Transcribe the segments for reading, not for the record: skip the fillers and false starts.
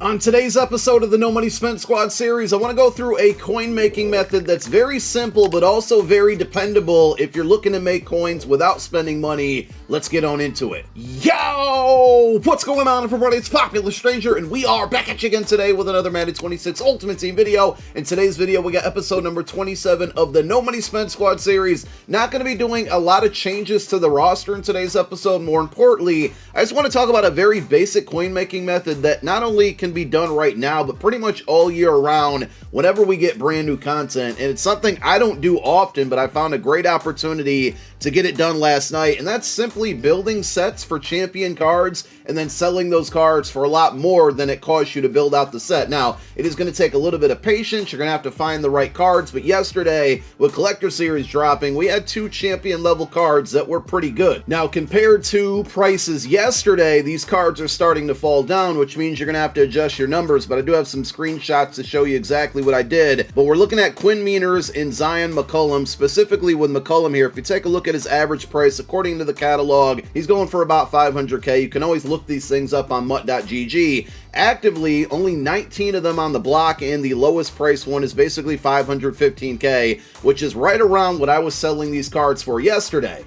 On today's episode of the No Money Spent Squad series, I want to go through a coin making method that's very simple but also very dependable if you're looking to make coins without spending money. Let's get on into it. Yo! What's going on, everybody? It's Popular Stranger, and we are back at you again today with another Madden 26 Ultimate Team video. In today's video, we got episode number 27 of the No Money Spent Squad series. Not going to be doing a lot of changes to the roster in today's episode. More importantly, I just want to talk about a very basic coin making method that not only can be done right now, but pretty much all year round whenever we get brand new content. And it's something I don't do often, but I found a great opportunity to get it done last night, and that's simply building sets for champion cards and then selling those cards for a lot more than it costs you to build out the set. Now, it is going to take a little bit of patience. You're going to have to find the right cards, but yesterday, with Collector Series dropping, we had 2 champion level cards that were pretty good. Now, compared to prices yesterday, these cards are starting to fall down, which means you're going to have to adjust your numbers, but I do have some screenshots to show you exactly what I did. But we're looking at Quinn Meaners and Zion McCollum, specifically with McCollum here. If you take a look at his average price, according to the catalog, he's going for about 500k. You can always look these things up on MUT.gg. Actively, only 19 of them on the block, and the lowest price one is basically 515k, which is right around what I was selling these cards for yesterday.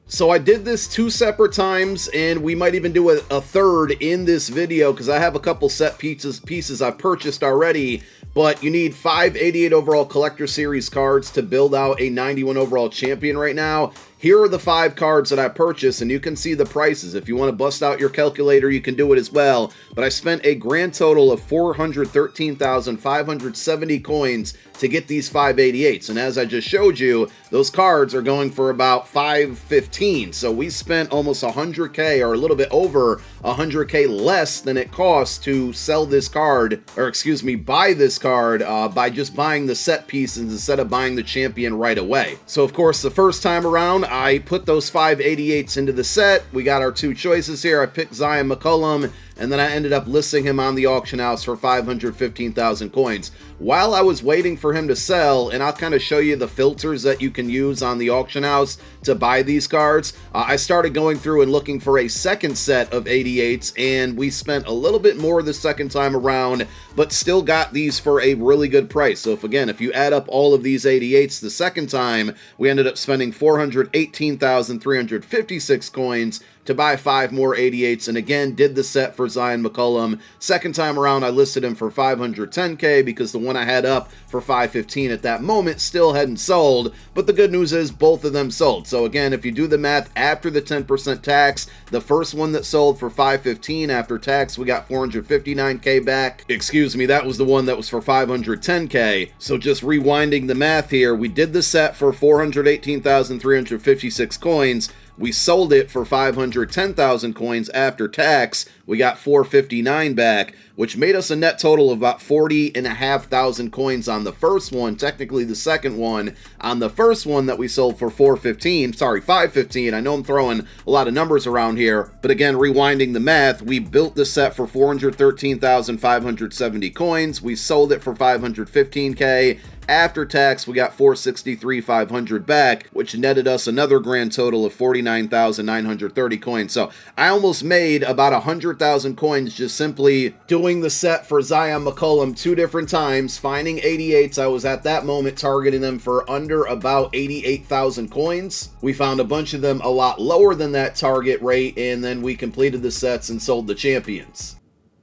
So I did this 2 separate times, and we might even do a third in this video because I have a couple set pieces I've purchased already. But you need 588 overall Collector Series cards to build out a 91 overall champion right now. Here are the 5 cards that I purchased, and you can see the prices. If you want to bust out your calculator, you can do it as well. But I spent a grand total of 413,570 coins to get these 588s. And as I just showed you, those cards are going for about 515. So we spent almost 100k, or a little bit over 100k less than it costs to sell this card, or excuse me, buy this card by just buying the set pieces instead of buying the champion right away. So of course, the first time around, I put those 588s into the set. We got our 2 choices here. I picked Zion McCollum, and then I ended up listing him on the auction house for 515,000 coins. While I was waiting for him to sell, and I'll kind of show you the filters that you can use on the auction house to buy these cards, I started going through and looking for a second set of 88s, and we spent a little bit more the second time around, but still got these for a really good price. So if you add up all of these 88s the second time, we ended up spending 418,356 coins to buy 5 more 88s, and again did the set for Zion McCollum. Second time around, I listed him for 510k because the one I had up for 515 at that moment still hadn't sold, but the good news is both of them sold. So again, if you do the math after the 10% tax, the first one that sold for 515 after tax, we got 459k back. Excuse me, that was the one that was for 510k. So just rewinding the math here, we did the set for 418,356 coins. We sold it for 510,000 coins after tax. We got 459 back, which made us a net total of about 40,500 coins on the first one. Technically the second one. On the first one that we sold for 515. I know I'm throwing a lot of numbers around here, but again, rewinding the math, we built the set for 413,570 coins. We sold it for 515k. After tax, we got 463,500 back, which netted us another grand total of 49,930 coins. So I almost made about 100,000 coins just simply doing the set for Zion McCollum 2 different times, finding 88s. I was at that moment targeting them for under about 88,000 coins. We found a bunch of them a lot lower than that target rate, and then we completed the sets and sold the champions.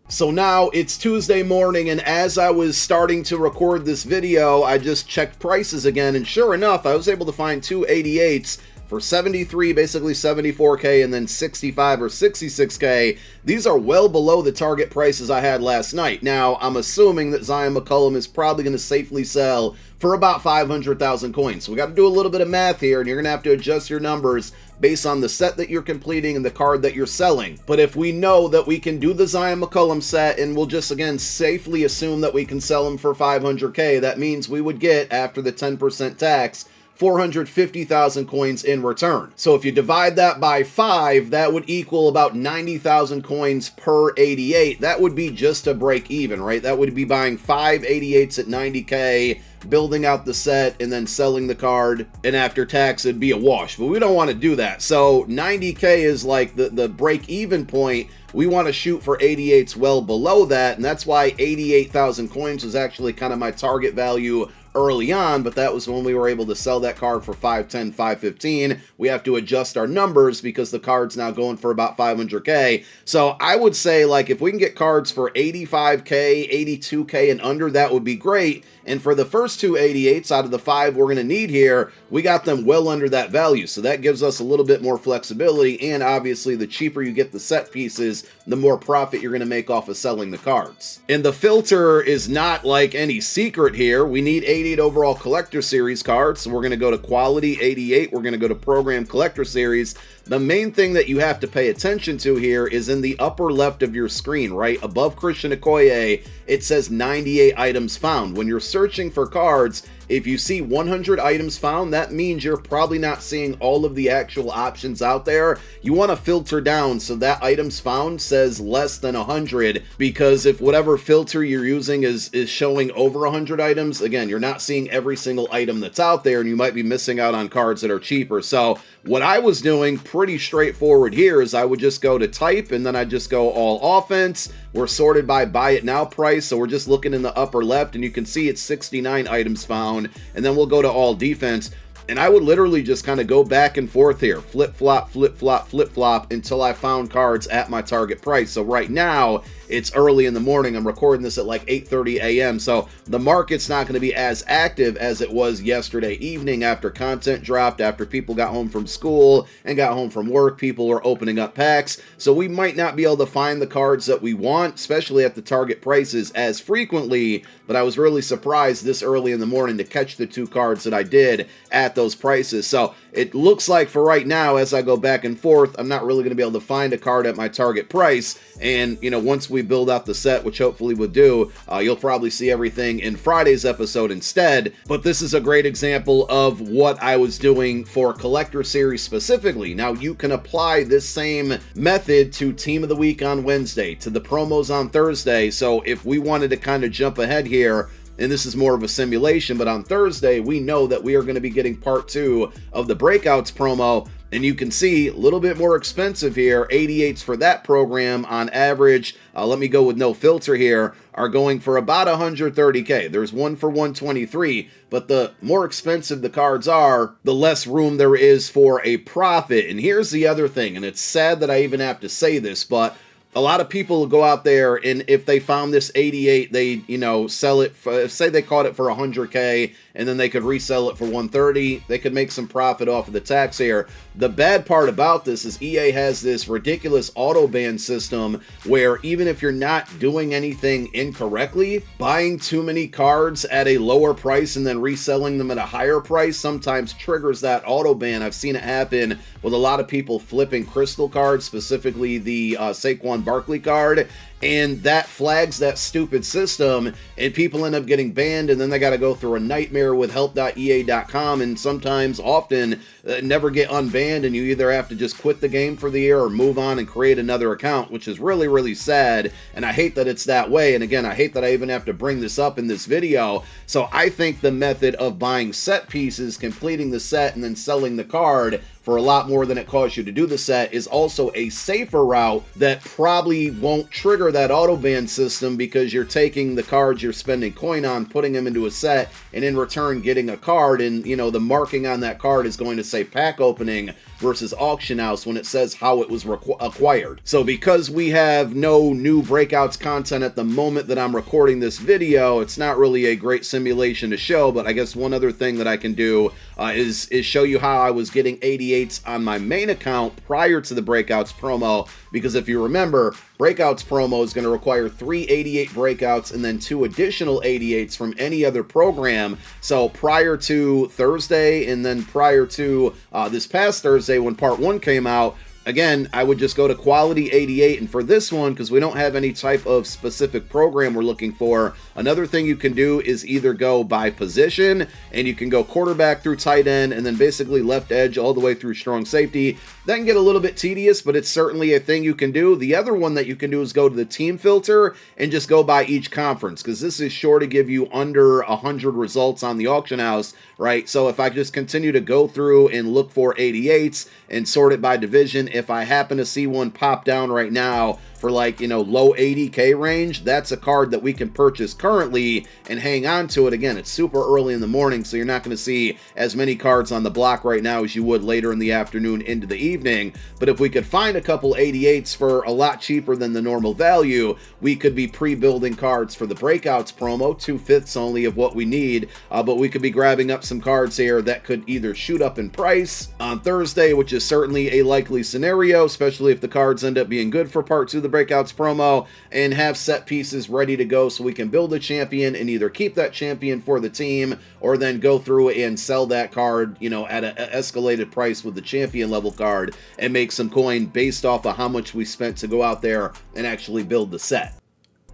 So now it's Tuesday morning, and as I was starting to record this video, I just checked prices again, and sure enough, I was able to find 2 88s for 73, basically 74k, and then 65 or 66k. These are well below the target prices I had last night. Now, I'm assuming that Zion McCollum is probably going to safely sell for about 500,000 coins. So we got to do a little bit of math here, and you're going to have to adjust your numbers based on the set that you're completing and the card that you're selling. But if we know that we can do the Zion McCollum set, and we'll just again safely assume that we can sell him for 500k, that means we would get, after the 10% tax, 450,000 coins in return. So if you divide that by 5, that would equal about 90,000 coins per 88. That would be just a break even, right? That would be buying 5 88s at 90k building out the set and then selling the card, and after tax it'd be a wash, but we don't want to do that. So 90K is like the break-even point. We want to shoot for 88s well below that, and that's why 88,000 coins was actually kind of my target value early on, but that was when we were able to sell that card for 510, 515. We have to adjust our numbers because the card's now going for about 500K. So I would say, like, if we can get cards for 85K, 82K and under, that would be great. And for the first two 88s out of the 5 we're going to need here, we got them well under that value. So that gives us a little bit more flexibility, and obviously the cheaper you get the set pieces, the more profit you're going to make off of selling the cards. And the filter is not like any secret here. We need 88 overall collector series cards, so we're going to go to quality 88. We're going to go to program collector series. The main thing that you have to pay attention to here is in the upper left of your screen, right above Christian Okoye, it says 98 items found. When you're searching for cards, if you see 100 items found, that means you're probably not seeing all of the actual options out there. You want to filter down so that items found says less than 100, because if whatever filter you're using is showing over 100 items, again, you're not seeing every single item that's out there, and you might be missing out on cards that are cheaper. So what I was doing, pretty straightforward here, is I would just go to type, and then I just go all offense. We're sorted by buy it now price, so we're just looking in the upper left, and you can see it's 69 items found, and then we'll go to all defense. And I would literally just kind of go back and forth here, flip-flop, flip-flop, flip-flop, until I found cards at my target price. So right now, it's early in the morning. I'm recording this at like 8:30 a.m. So the market's not going to be as active as it was yesterday evening after content dropped, after people got home from school and got home from work. People were opening up packs. So we might not be able to find the cards that we want, especially at the target prices, as frequently. But I was really surprised this early in the morning to catch the 2 cards that I did at those prices. So it looks like for right now, as I go back and forth, I'm not really going to be able to find a card at my target price. And, you know, once we build out the set, which hopefully we'll do, you'll probably see everything in Friday's episode instead. But this is a great example of what I was doing for Collector Series specifically. Now, you can apply this same method to Team of the Week on Wednesday, to the promos on Thursday. So if we wanted to kind of jump ahead here, and this is more of a simulation, but on Thursday, we know that we are going to be getting part 2 of the Breakouts promo. And you can see a little bit more expensive here. 88s for that program on average, let me go with no filter here, are going for about 130K. There's one for 123, but the more expensive the cards are, the less room there is for a profit. And here's the other thing, and it's sad that I even have to say this, but a lot of people go out there, and if they found this 88, they, you know, sell it for, say they caught it for 100K, and then they could resell it for 130. They could make some profit off of the tax here. The bad part about this is EA has this ridiculous auto ban system where even if you're not doing anything incorrectly, buying too many cards at a lower price and then reselling them at a higher price sometimes triggers that auto ban. I've seen it happen with a lot of people flipping crystal cards, specifically the Saquon Barkley card, and that flags that stupid system, and people end up getting banned, and then they got to go through a nightmare with help.ea.com, and sometimes, often, never get unbanned, and you either have to just quit the game for the year or move on and create another account, which is really, really sad, and I hate that it's that way. And again, I hate that I even have to bring this up in this video. So I think the method of buying set pieces, completing the set, and then selling the card for a lot more than it costs you to do the set is also a safer route that probably won't trigger that auto ban system, because you're taking the cards you're spending coin on, putting them into a set, and in return getting a card, and you know the marking on that card is going to say pack opening versus auction house when it says how it was acquired. So because we have no new Breakouts content at the moment that I'm recording this video, it's not really a great simulation to show, but I guess one other thing that I can do is show you how I was getting 88s on my main account prior to the Breakouts promo, because if you remember, Breakouts promo is going to require 3 88 breakouts and then 2 additional 88s from any other program. So prior to Thursday, and then prior to this past Thursday when part 1 came out, Again, I would just go to quality 88, and for this one, because we don't have any type of specific program we're looking for, another thing you can do is either go by position, and you can go quarterback through tight end, and then basically left edge all the way through strong safety. That can get a little bit tedious, but it's certainly a thing you can do. The other one that you can do is go to the team filter and just go by each conference, because this is sure to give you under 100 results on the auction house, right? So if I just continue to go through and look for 88s and sort it by division, if I happen to see one pop down right now for like, low 80K range, that's a card that we can purchase currently and hang on to it. Again, it's super early in the morning, so you're not going to see as many cards on the block right now as you would later in the afternoon into the evening. But if we could find a couple 88s for a lot cheaper than the normal value, we could be pre-building cards for the Breakouts promo, 2/5 only of what we need, but we could be grabbing up some cards here that could either shoot up in price on Thursday, which is certainly a likely scenario, especially if the cards end up being good for part 2 of the Breakouts promo, and have set pieces ready to go so we can build a champion and either keep that champion for the team or then go through and sell that card, at an escalated price with the champion level card and make some coin based off of how much we spent to go out there and actually build the set.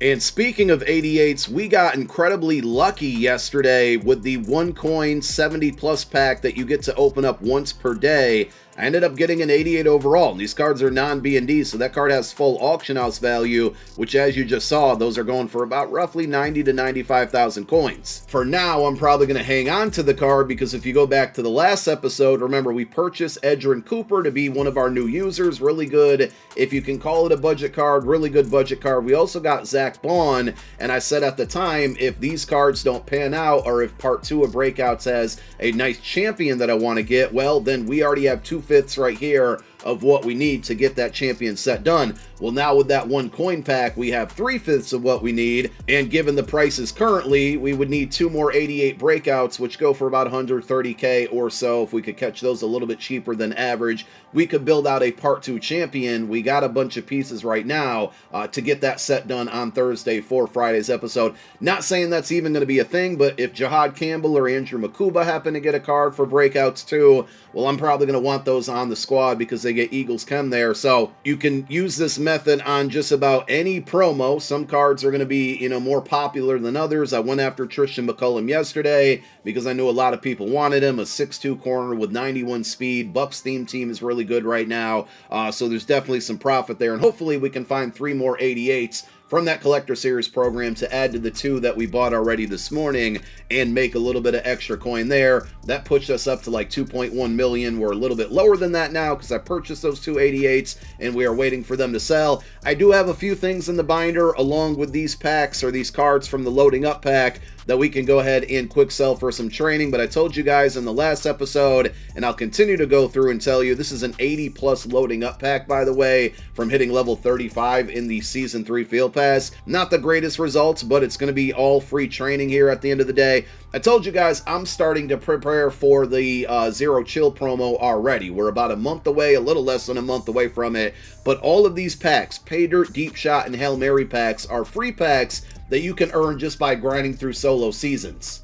And speaking of 88s, we got incredibly lucky yesterday with the 1 coin 70 plus pack that you get to open up once per day. I ended up getting an 88 overall. These cards are non-B&D, so that card has full auction house value, which as you just saw, those are going for about roughly 90 to 95,000 coins. For now, I'm probably going to hang on to the card because if you go back to the last episode, remember we purchased Edgerrin Cooper to be one of our new users. Really good, if you can call it a budget card, really good budget card. We also got Zach Bond, and I said at the time, if these cards don't pan out, or if part 2 of Breakouts has a nice champion that I want to get, well, then we already have 2/5 right here of what we need to get that champion set done. Well, now with that 1 coin pack, we have 3/5 of what we need, and given the prices currently, we would need 2 more 88 breakouts, which go for about 130K or so. If we could catch those a little bit cheaper than average, we could build out a part 2 champion. We got a bunch of pieces right now to get that set done on Thursday for Friday's episode. Not saying that's even going to be a thing, but if Jihad Campbell or Andrew Makuba happen to get a card for breakouts too, well, I'm probably going to want those on the squad because they get Eagles Chem there. So you can use this method on just about any promo. Some cards are going to be, more popular than others. I went after Tristan McCullum yesterday because I knew a lot of people wanted him. A 6'2 corner with 91 speed. Bucks theme team is really good right now. So there's definitely some profit there. And hopefully we can find 3 more 88s from that collector series program to add to the 2 that we bought already this morning and make a little bit of extra coin there. That pushed us up to like 2.1 million. We're a little bit lower than that now because I purchased those 2 88s and we are waiting for them to sell. I do have a few things in the binder along with these packs or these cards from the loading up pack that we can go ahead and quick sell for some training. But I told you guys in the last episode, and I'll continue to go through and tell you, this is an 80 plus loading up pack, by the way, from hitting level 35 in the Season 3 Field Pass. Not the greatest results, but it's going to be all free training here at the end of the day. I told you guys I'm starting to prepare for the Zero Chill promo already. We're about a month away, a little less than a month away from it. But all of these packs, Pay Dirt, Deep Shot, and Hail Mary packs, are free packs that you can earn just by grinding through solo seasons.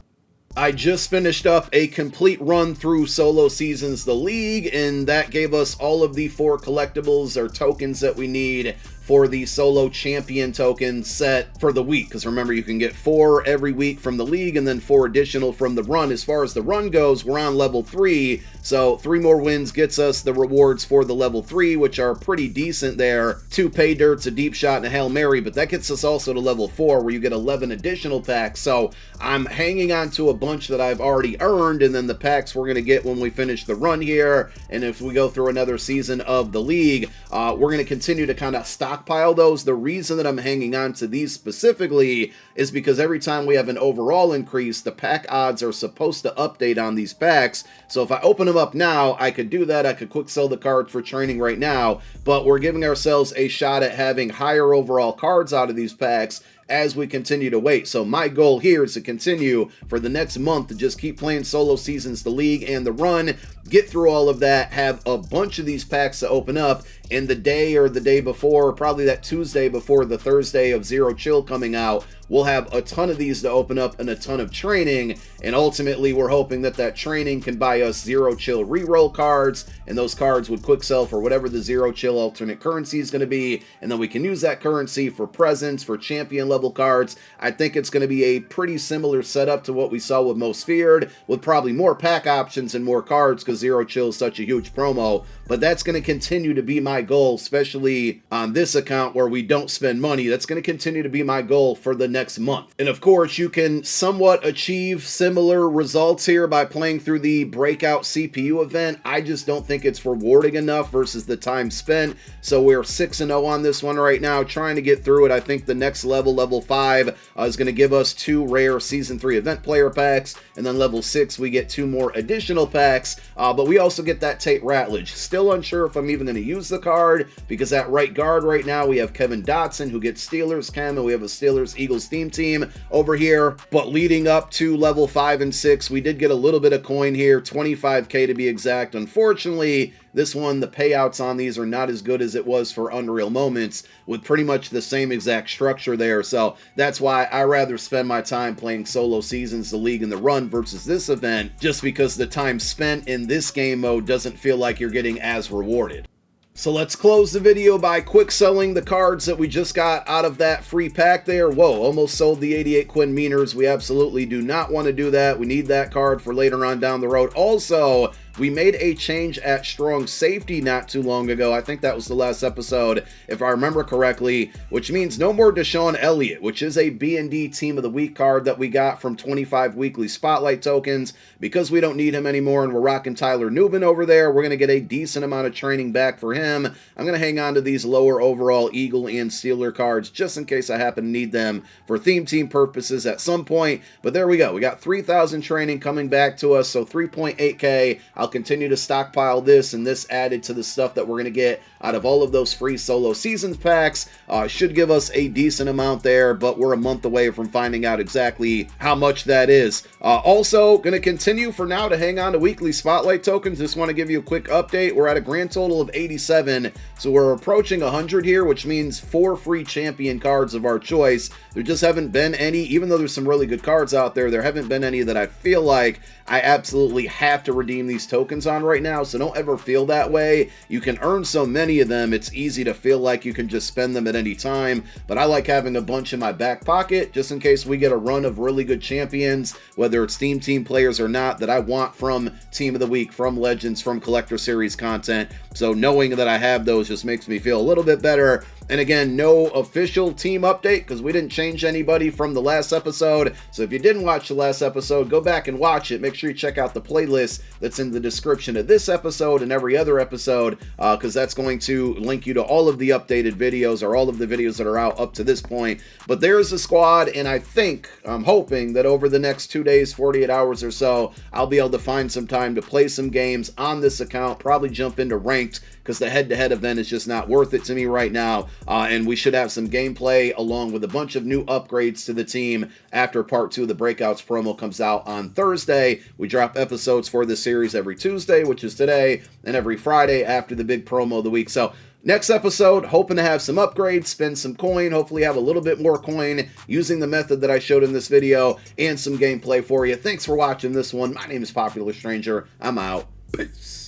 I just finished up a complete run through solo seasons, the league, and that gave us all of the 4 collectibles or tokens that we need for the solo champion token set for the week. Because remember, you can get 4 every week from the league and then 4 additional from the run. As far as the run goes, we're on level 3, so 3 more wins gets us the rewards for the level 3, which are pretty decent there. 2 Pay Dirts, a Deep Shot, and a Hail Mary, but that gets us also to level 4 where you get 11 additional packs. So I'm hanging on to a bunch that I've already earned, and then the packs we're going to get when we finish the run here, and if we go through another season of the league, we're going to continue to kind of stockpile those. The reason that I'm hanging on to these specifically is because every time we have an overall increase, the pack odds are supposed to update on these packs. So if I open them up now, I could do that. I could quick sell the cards for training right now, but we're giving ourselves a shot at having higher overall cards out of these packs as we continue to wait. So my goal here is to continue for the next month to just keep playing solo seasons, the league, and the run, get through all of that, have a bunch of these packs to open up, and the day or the day before, probably that Tuesday before the Thursday of Zero Chill coming out, we'll have a ton of these to open up and a ton of training, and ultimately we're hoping that that training can buy us zero chill reroll cards, and those cards would quick sell for whatever the zero chill alternate currency is going to be, and then we can use that currency for presents, for champion level cards. I think it's going to be a pretty similar setup to what we saw with Most Feared, with probably more pack options and more cards because zero chill is such a huge promo. But that's going to continue to be my goal, especially on this account where we don't spend money. That's going to continue to be my goal for the next month. And of course, you can somewhat achieve similar results here by playing through the Breakout CPU event. I just don't think it's rewarding enough versus the time spent. So we're 6-0 on this one right now, trying to get through it. I think the next level, level 5, is going to give us 2 rare Season 3 event player packs. And then level 6, we get 2 more additional packs. But we also get that Tate Ratledge. Still unsure if I'm even going to use the card, because at right guard right now we have Kevin Dotson, who gets Steelers chem, and we have a Steelers Eagles theme team over here. But leading up to level 5 and 6, we did get a little bit of coin here, 25k to be exact. Unfortunately, this one, the payouts on these are not as good as it was for Unreal Moments, with pretty much the same exact structure there. So that's why I rather spend my time playing solo seasons, the league, and the run versus this event, just because the time spent in this game mode doesn't feel like you're getting as rewarded. So let's close the video by quick selling the cards that we just got out of that free pack there. Whoa, almost sold the 88 Quinn Meaners. We absolutely do not want to do that. We need that card for later on down the road. Also, we made a change at strong safety not too long ago. I think that was the last episode, if I remember correctly, which means no more Deshaun Elliott, which is a B&D Team of the Week card that we got from 25 weekly spotlight tokens. Because we don't need him anymore and we're rocking Tyler Nubin over there, we're going to get a decent amount of training back for him. I'm going to hang on to these lower overall Eagle and Steeler cards just in case I happen to need them for theme team purposes at some point. But there we go. We got 3,000 training coming back to us, so 3.8k. I'll continue to stockpile this, and this added to the stuff that we're going to get out of all of those free solo seasons packs should give us a decent amount there, but we're a month away from finding out exactly how much that is. Also, going to continue for now to hang on to weekly spotlight tokens. Just want to give you a quick update. We're at a grand total of 87, so we're approaching 100 here, which means 4 free champion cards of our choice. There just haven't been any, even though there's some really good cards out there, there haven't been any that I feel like I absolutely have to redeem these tokens on right now, so don't ever feel that way. You can earn so many of them, it's easy to feel like you can just spend them at any time, but I like having a bunch in my back pocket just in case we get a run of really good champions, whether it's theme team players or not, that I want from Team of the Week, from Legends, from Collector Series content. So knowing that I have those just makes me feel a little bit better. And again, no official team update because we didn't change anybody from the last episode. So if you didn't watch the last episode, go back and watch it. Make sure you check out the playlist that's in the description of this episode and every other episode, because that's going to link you to all of the updated videos, or all of the videos that are out up to this point. But there's the squad, and I'm hoping that over the next 2 days, 48 hours or so, I'll be able to find some time to play some games on this account, probably jump into ranked, because the head-to-head event is just not worth it to me right now. And we should have some gameplay along with a bunch of new upgrades to the team after part 2 of the Breakouts promo comes out on Thursday. We drop episodes for this series every Tuesday, which is today, and every Friday after the big promo of the week. So next episode, hoping to have some upgrades, spend some coin, hopefully have a little bit more coin using the method that I showed in this video, and some gameplay for you. Thanks for watching this one. My name is Popular Stranger. I'm out. Peace.